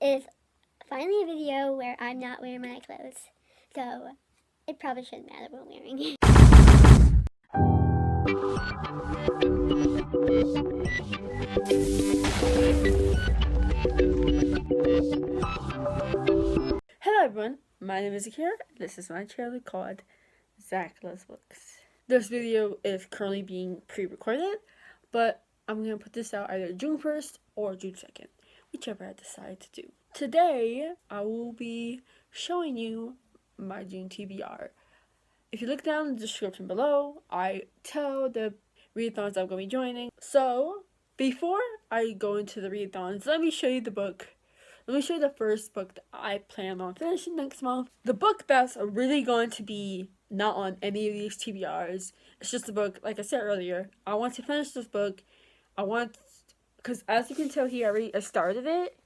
is finally a video where I'm not wearing my clothes. So it probably shouldn't matter what I'm wearing. Hello everyone, my name is Akira. This is my channel called Zach Loves Books. This video is currently being pre-recorded, but I'm going to put this out either June 1st or June 2nd, whichever I decide to do. Today, I will be showing you my June TBR. If you look down in the description below, I tell the readathons I'm going to be joining. So, before I go into the readathons, let me show you the book. Let me show you the first book that I plan on finishing next month. The book that's really going to be not on any of these TBRs. It's just a book, like I said earlier. I want to finish this book. Because as you can tell here, I started it.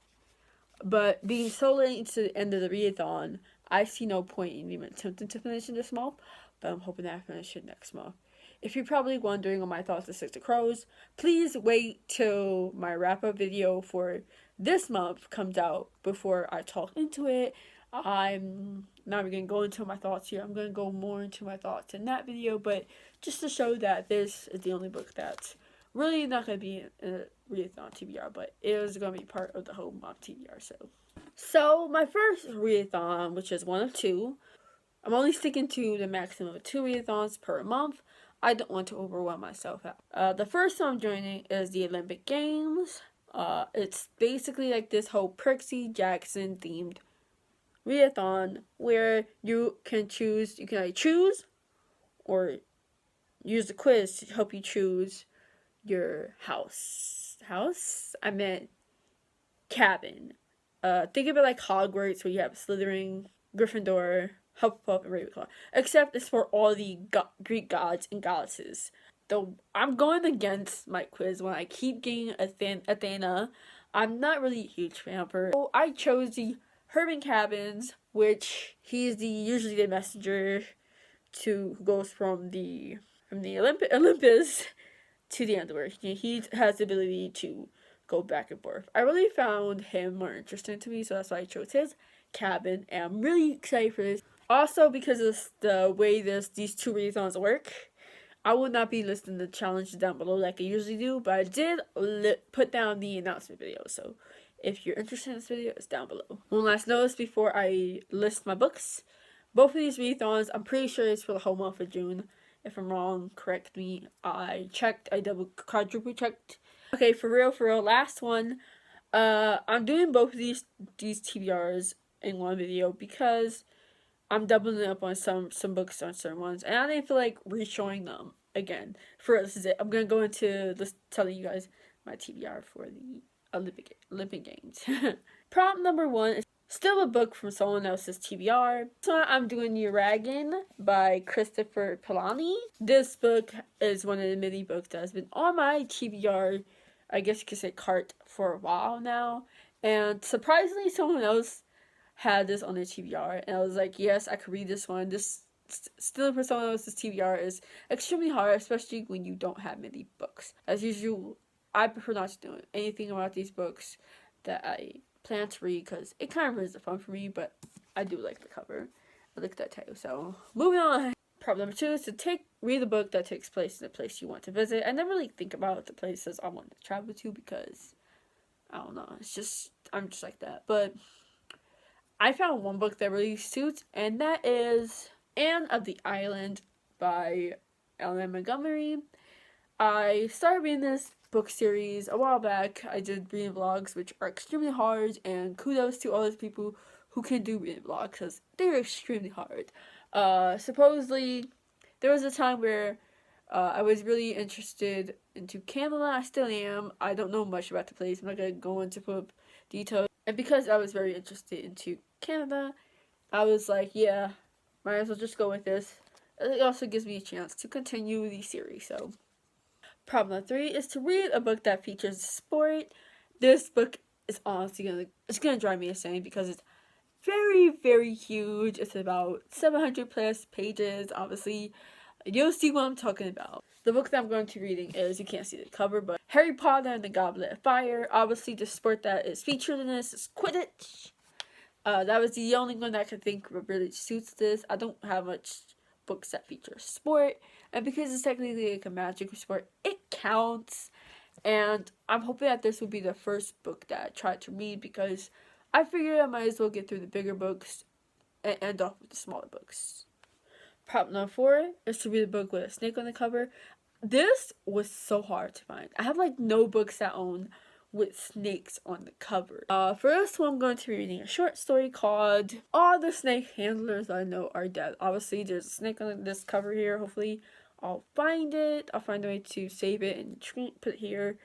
But being so late to the end of the readathon, I see no point in even attempting to finish it this month. But I'm hoping that I finish it next month. If you're probably wondering on my thoughts on Six of Crows, please wait till my wrap-up video for this month comes out before I talk into it. I'm not even going to go into my thoughts here. I'm going to go more into my thoughts in that video, but just to show that this is the only book that's really not going to be in a readathon TBR, but it is going to be part of the whole month TBR. So my first readathon, which is one of two, I'm only sticking to the maximum of 2 readathons per month. I don't want to overwhelm myself out. The first one I'm joining is the Olympic Games. It's basically like this whole Percy Jackson themed readathon where you can choose, either choose or use the quiz to help you choose your cabin. Think of it like Hogwarts, where you have Slytherin, Gryffindor, Hufflepuff, and Ravenclaw. Except it's for all the Greek gods and goddesses. Though I'm going against my quiz when I keep getting Athena. I'm not really a huge fan of her. So I chose the Hermes cabins, which he's usually the messenger who goes from the Olympus to the Underworld. He has the ability to go back and forth. I really found him more interesting to me, so that's why I chose his cabin, and I'm really excited for this. Also, because of the way these 2 readathons work, I will not be listing the challenges down below like I usually do, but I did put down the announcement video, so if you're interested in this video, it's down below. One last notice before I list my books. Both of these readathons, I'm pretty sure it's for the whole month of June. If I'm wrong, correct me. I quadruple checked. Okay, for real, last one. I'm doing both of these TBRs in one video because I'm doubling up on some books on certain ones, and I didn't feel like re-showing them again. This is it. I'm gonna go into this telling you guys my TBR for the Olympic Games. Prompt number 1 is still a book from someone else's TBR. So I'm doing Uragan by Christopher Pilani. This book is one of the mini books that has been on my TBR, I guess you could say, cart for a while now. And surprisingly, someone else had this on their TBR, and I was like, yes, I could read this one. This still for someone else's TBR is extremely hard, especially when you don't have many books. As usual, I prefer not to know anything about these books that I plan to read because it kind of ruins the fun for me, but I do like the cover. I like that title. So moving on. Problem number 2 is to read a book that takes place in a place you want to visit. I never really think about the places I want to travel to because I don't know. I'm just like that. But I found one book that really suits, and that is Anne of the Island by Ellen Montgomery. I started reading this book series a while back. I did reading vlogs, which are extremely hard, and kudos to all those people who can do reading vlogs because they're extremely hard. Supposedly, there was a time where I was really interested into Canada. I still am. I don't know much about the place. I'm not going to go into details. And because I was very interested into Canada, I was like, yeah, might as well just go with this. It also gives me a chance to continue the series. So, problem 3 is to read a book that features sport. This book is honestly gonna drive me insane because it's very, very huge. It's about 700 plus pages. Obviously, you'll see what I'm talking about. The book that I'm going to be reading is, you can't see the cover, but Harry Potter and the Goblet of Fire. Obviously, the sport that is featured in this is Quidditch. That was the only one that I could think really suits this. I don't have much books that feature sport, and because it's technically like a magical sport, it counts. And I'm hoping that this will be the first book that I try to read, because I figured I might as well get through the bigger books and end off with the smaller books. Prop number 4 is to read a book with a snake on the cover. This was so hard to find. I have like no books that own with snakes on the cover. For this one, I'm going to be reading a short story called All the Snake Handlers I Know Are Dead. Obviously, there's a snake on this cover here. Hopefully, I'll find it. I'll find a way to save it and put it here.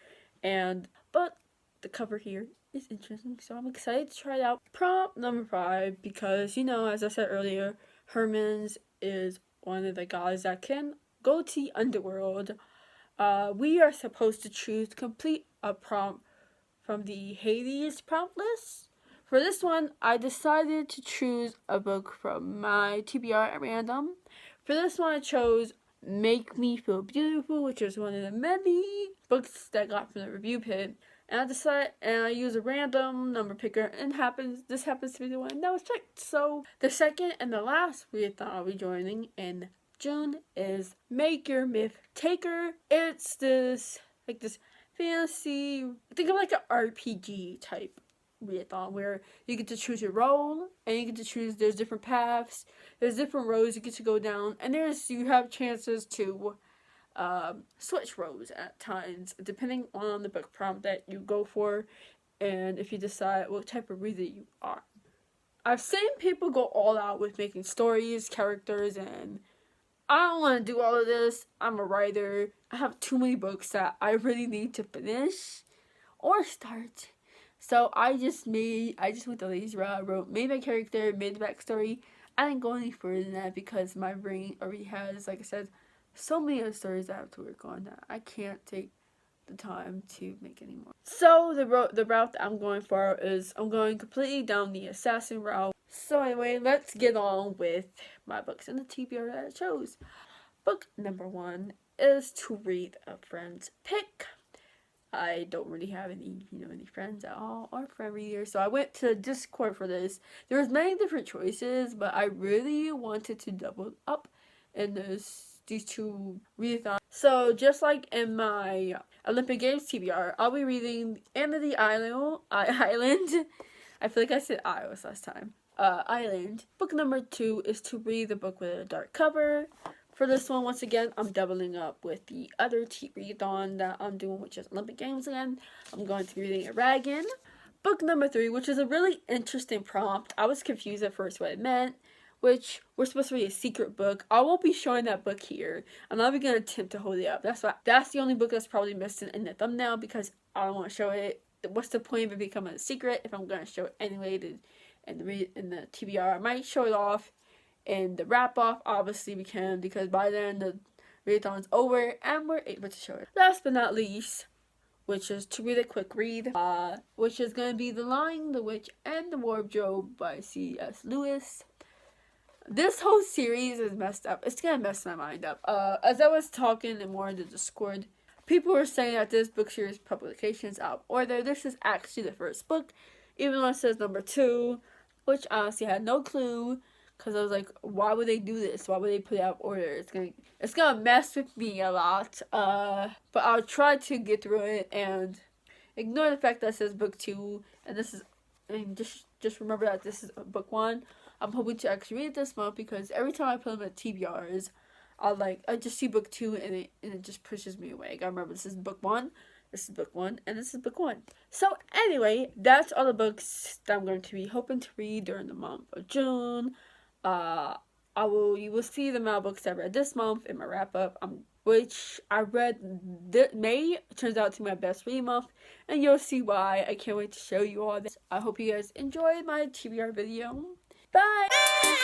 But the cover here is interesting, so I'm excited to try it out. Prop number 5, because, as I said earlier, Hermes is one of the guys that can go to the underworld. We are supposed to choose to complete a prompt from the Hades prompt list. For this one, I decided to choose a book from my TBR at random. For this one, I chose Make Me Feel Beautiful, which is one of the many books that I got from the review pit. And I use a random number picker, and this happens to be the one that was picked. So the second and the last readathon I'll be joining in June is Make Your Myth Taker. It's this fantasy, think of like an RPG type readathon where you get to choose your role, and you get to choose, there's different paths, there's different roads you get to go down, and you have chances to switch roles at times depending on the book prompt that you go for, and if you decide what type of reader you are. I've seen people go all out with making stories, characters, and I don't want to do all of this. I'm a writer. I have too many books that I really need to finish or start. So I just went the lazy route, made my character, made the backstory. I didn't go any further than that because my brain already has, like I said, so many other stories I have to work on that I can't take the time to make anymore. So the route that I'm going for is I'm going completely down the assassin route. So anyway, let's get on with my books and the TBR that I chose. Book number 1 is to read a friend's pick. I don't really have any friends at all or friend readers, so I went to Discord for this. There was many different choices, but I really wanted to double up in these two readathons. So just like in my Olympic Games TBR, I'll be reading End of the Island. I feel like I said Isles last time. Island. Book number 2 is to read the book with a dark cover. For this one, once again, I'm doubling up with the other readathon that I'm doing, which is Olympic Games again. I'm going to be reading Aragon. Book number 3, which is a really interesting prompt. I was confused at first what it meant, which we're supposed to read a secret book. I won't be showing that book here. I'm not even going to attempt to hold it up. That's the only book that's probably missing in the thumbnail because I don't want to show it. What's the point of it becoming a secret if I'm going to show it anyway in the TBR? I might show it off in the wrap off. Obviously we can, because by then the readathon's over and we're able to show it. Last but not least, which is to read a quick read, which is going to be The Lion, the Witch, and the Wardrobe by C.S. Lewis. This whole series is messed up. It's going to mess my mind up. As I was talking in more of the Discord, people were saying that this book series publication is out of order. This is actually the first book, even though it says number 2, which honestly I had no clue. Because I was like, why would they do this? Why would they put it out of order? It's gonna mess with me a lot. But I'll try to get through it and ignore the fact that it says book 2. And just remember that this is book 1. I'm hoping to actually read it this month because every time I put them at TBRs, I just see book 2 and it just pushes me away. I gotta remember this is book 1. This is book 1, and this is book 1. So anyway, that's all the books that I'm going to be hoping to read during the month of June. You will see the amount of books I read this month in my wrap up, which I read May turns out to be my best reading month, and you'll see why. I can't wait to show you all this. I hope you guys enjoyed my TBR video. Bye!